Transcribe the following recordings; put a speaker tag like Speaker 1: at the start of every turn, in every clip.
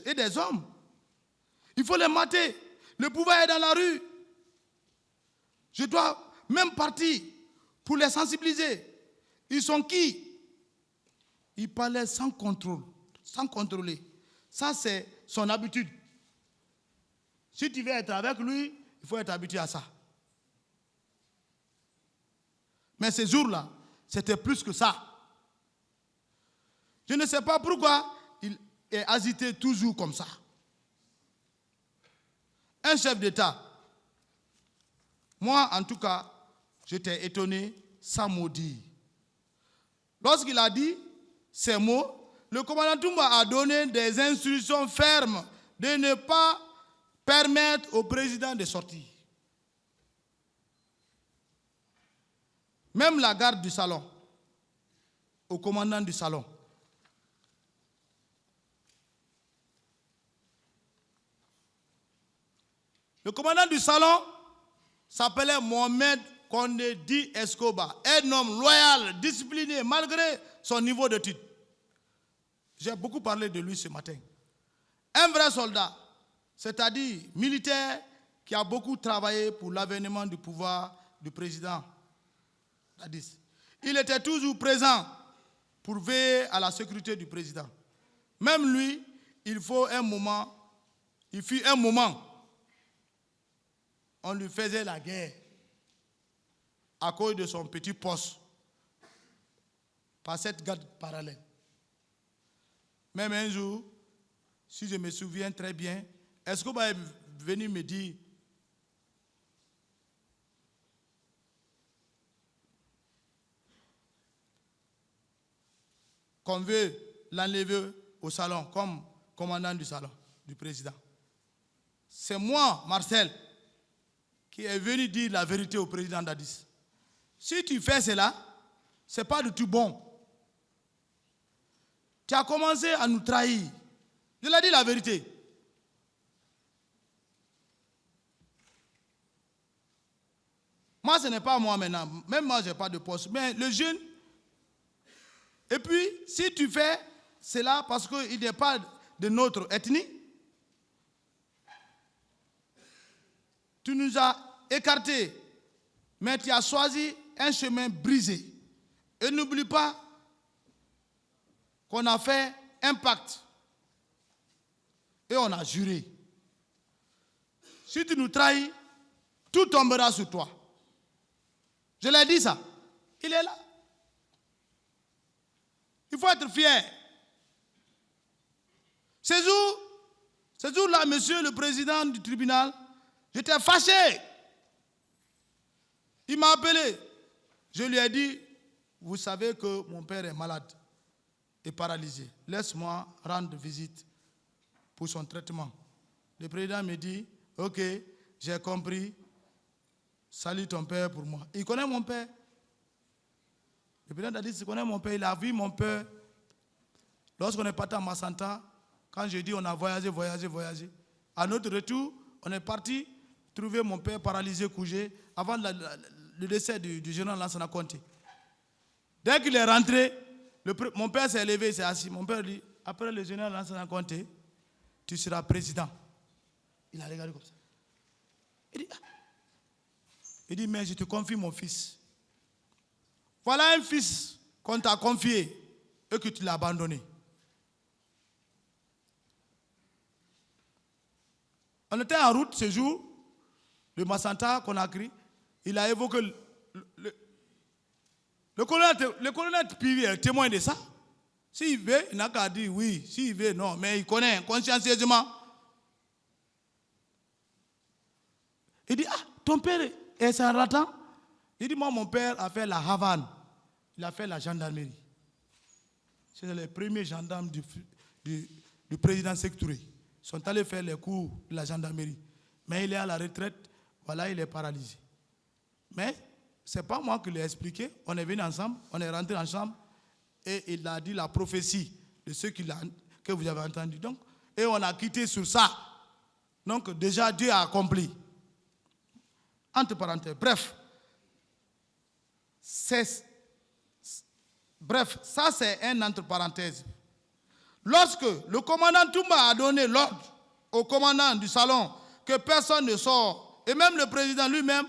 Speaker 1: et des hommes. Il faut les mater. Le pouvoir est dans la rue. Je dois même partir pour les sensibiliser. Ils sont qui? Ils parlaient sans contrôle, sans contrôler. Ça, c'est son habitude. Si tu veux être avec lui, il faut être habitué à ça. Mais ces jours-là, c'était plus que ça. Je ne sais pas pourquoi il est agité toujours comme ça. Un chef d'État, moi en tout cas, j'étais étonné sans mot dire. Lorsqu'il a dit ces mots, le commandant Toumba a donné des instructions fermes de ne pas permettre au président de sortir. Même la garde du salon, au commandant du salon. Le commandant du salon s'appelait Mohamed Kondé Di Escobar, un homme loyal, discipliné, malgré son niveau de titre. J'ai beaucoup parlé de lui ce matin. Un vrai soldat, c'est-à-dire militaire, qui a beaucoup travaillé pour l'avènement du pouvoir du président Dadis. Il était toujours présent pour veiller à la sécurité du président. Même lui, il fut un moment, on lui faisait la guerre à cause de son petit poste par cette garde parallèle. Même un jour, si je me souviens très bien, est-ce qu'on va venir me dire qu'on veut l'enlever au salon comme commandant du salon du président? C'est moi, Marcel, qui est venu dire la vérité au président Dadis. Si tu fais cela, ce n'est pas du tout bon. Tu as commencé à nous trahir. Je l'ai dit la vérité. Moi, ce n'est pas moi maintenant. Même moi, je n'ai pas de poste. Mais le jeune, et puis, si tu fais cela parce qu'il n'est pas de notre ethnie, tu nous as écartés, mais tu as choisi un chemin brisé. Et n'oublie pas qu'on a fait un pacte. Et on a juré. Si tu nous trahis, tout tombera sur toi. Je l'ai dit ça. Il est là. Il faut être fier. Ce jour-là, monsieur le président du tribunal, j'étais fâché. Il m'a appelé. Je lui ai dit, vous savez que mon père est malade et paralysé. Laisse-moi rendre visite pour son traitement. Le président me dit, ok, j'ai compris. Salut ton père pour moi. Il connaît mon père. Le président a dit, il connaît mon père. Il a vu mon père. Lorsqu'on est parti à Massanta, quand je dis on a voyagé. À notre retour, on est parti trouver mon père paralysé, couché, avant le décès du général Lansana Conté. Dès qu'il est rentré, mon père s'est levé, il s'est assis. Mon père dit, après le général Lansana Conté, tu seras président. Il a regardé comme ça. Il dit, mais je te confie mon fils. Voilà un fils qu'on t'a confié et que tu l'as abandonné. On était en route ce jour, de Massanta, Conakry. Il a évoqué le colonel Pivi est témoin de ça. S'il veut, il n'a qu'à dire oui. S'il veut, non. Mais il connaît consciencieusement. Il dit, ton père est un raton? Il dit, moi, mon père a fait la Havane. Il a fait la gendarmerie. C'est les premiers gendarmes du président Sékou Touré. Ils sont allés faire les cours de la gendarmerie. Mais il est à la retraite. Voilà, il est paralysé. Mais ce n'est pas moi qui l'ai expliqué. On est venus ensemble, on est rentrés ensemble. Et il a dit la prophétie de ce que vous avez entendu. Donc, et on a quitté sur ça. Donc, déjà, Dieu a accompli. Entre parenthèses. Bref, ça c'est un entre parenthèses. Lorsque le commandant Toumba a donné l'ordre au commandant du salon que personne ne sort, et même le président lui-même,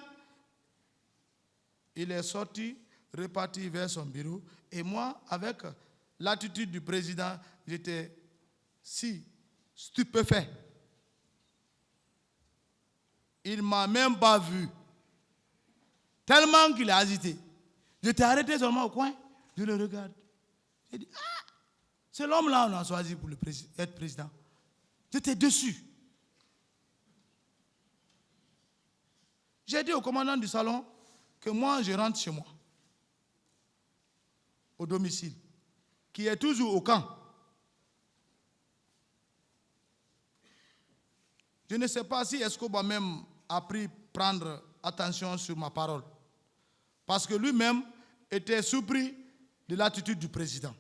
Speaker 1: il est sorti, reparti vers son bureau. Et moi, avec l'attitude du président, j'étais si stupéfait. Il ne m'a même pas vu. Tellement qu'il a hésité. J'étais arrêté seulement au coin. Je le regarde. J'ai dit, ah, c'est l'homme-là qu'on a choisi pour être président. J'étais déçu. J'ai dit au commandant du salon que moi, je rentre chez moi, au domicile, qui est toujours au camp. Je ne sais pas si Escobar même a pris prendre attention sur ma parole. Parce que lui-même était surpris de l'attitude du président.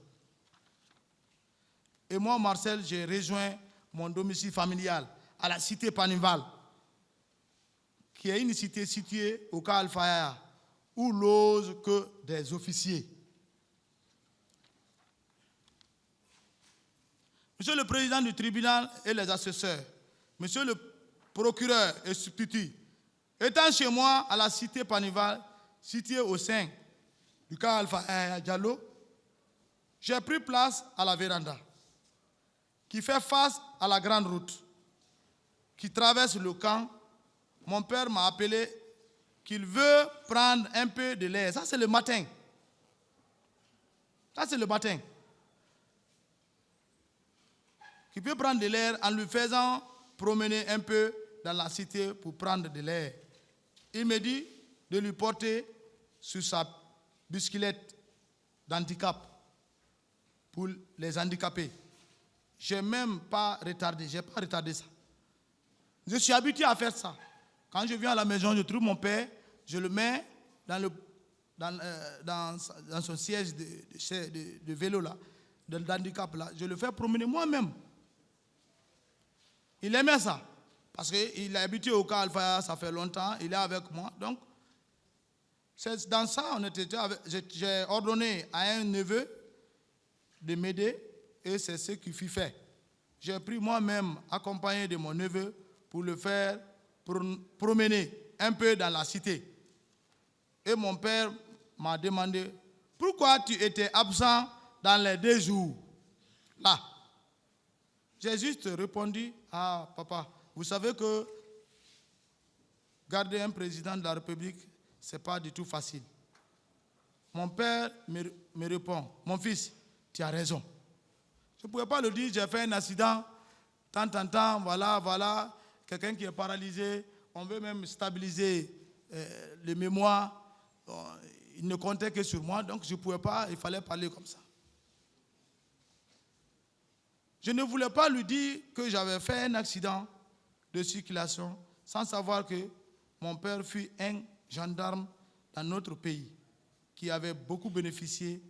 Speaker 1: Et moi, Marcel, j'ai rejoint mon domicile familial à la cité Panival, qui est une cité située au Cas Alfaya, où logent que des officiers. Monsieur le président du tribunal et les assesseurs, monsieur le procureur et substitut, étant chez moi à la cité Panival, située au sein du Cas Alpha Diallo, j'ai pris place à la véranda qui fait face à la grande route qui traverse le camp. Mon père m'a appelé qu'il veut prendre un peu de l'air. Ça, c'est le matin. Ça, c'est le matin. Qu'il peut prendre de l'air en lui faisant promener un peu dans la cité pour prendre de l'air. Il me dit de lui porter sur sa bicyclette d'handicap pour les handicapés. Je n'ai même pas retardé, j'ai pas retardé ça. Je suis habitué à faire ça. Quand je viens à la maison, je trouve mon père, je le mets dans son siège de vélo là, d'handicap là, je le fais promener moi-même. Il aimait ça, parce qu'il est habitué au Cas Alpha, ça fait longtemps, il est avec moi. Donc, c'est dans ça, j'ai ordonné à un neveu de m'aider, et c'est ce qu'il fut fait. J'ai pris moi-même, accompagné de mon neveu, pour le faire promener un peu dans la cité. Et mon père m'a demandé, pourquoi tu étais absent dans les 2 jours là? J'ai juste répondu, ah papa, vous savez que garder un président de la République, ce n'est pas du tout facile. Mon père me répond, mon fils, tu as raison. Je ne pouvais pas le dire, j'ai fait un accident, tant, voilà, quelqu'un qui est paralysé, on veut même stabiliser les mémoires. Il ne comptait que sur moi, donc je ne pouvais pas, il fallait parler comme ça. Je ne voulais pas lui dire que j'avais fait un accident de circulation sans savoir que mon père fut un gendarme dans notre pays qui avait beaucoup bénéficié,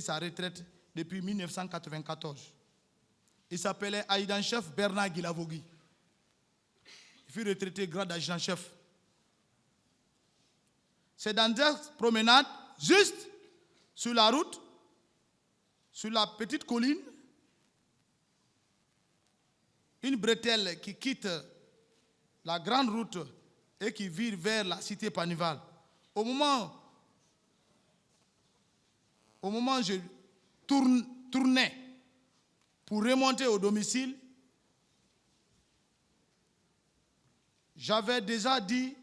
Speaker 1: sa retraite depuis 1994. Il s'appelait adjudant-chef Bernard Guilavogui. Il fut retraité grade adjudant-chef. C'est dans cette promenade, juste sur la route, sur la petite colline, une bretelle qui quitte la grande route et qui vire vers la cité Panival. Au moment où je tournais pour remonter au domicile, j'avais déjà dit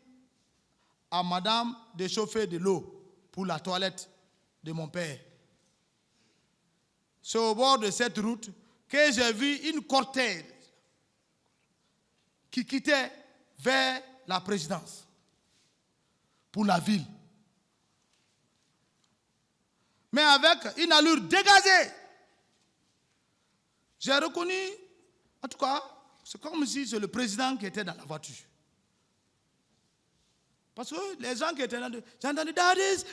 Speaker 1: à madame de chauffer de l'eau pour la toilette de mon père. C'est au bord de cette route que j'ai vu une cortège qui quittait vers la présidence pour la ville. Mais avec une allure dégagée. J'ai reconnu, en tout cas, c'est comme si c'est le président qui était dans la voiture. Parce que les gens qui étaient là, j'ai entendu Dadis.